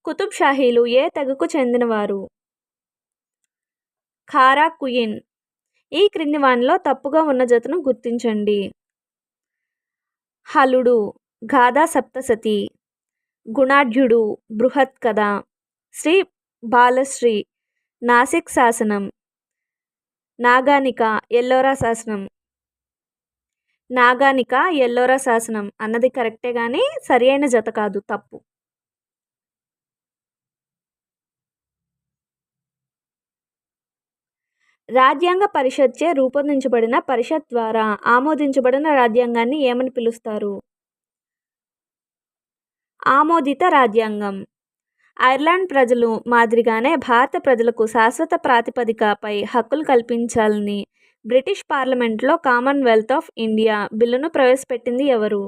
కుతుబ్ షాహీలు ఏ తెగకు చెందినవారు? ఖారా కుయిన్. ఈ క్రింది వానిలో తప్పుగా ఉన్న జతను గుర్తించండి. హలుడు, గాథా సప్తశతి, గుణాఢ్యుడు, బృహత్ కథ, శ్రీ బాలశ్రీ, నాసిక్ శాసనం, నాగానిక, ఎల్లోరా శాసనం. నాగానిక, ఎల్లోరా శాసనం అన్నది కరెక్టే కానీ సరి అయిన జత కాదు, తప్పు. రాజ్యాంగ పరిషత్చే రూపొందించబడిన పరిషత్ ద్వారా ఆమోదించబడిన రాజ్యాంగాన్ని ఏమని పిలుస్తారు? ఆమోదిత రాజ్యాంగం. ఐర్లాండ్ ప్రజలు మాదిరిగానే భారత ప్రజలకు శాశ్వత ప్రాతిపదికపై హక్కులు కల్పించాలని బ్రిటిష్ పార్లమెంట్లో కామన్వెల్త్ ఆఫ్ ఇండియా బిల్లును ప్రవేశపెట్టింది ఎవరు?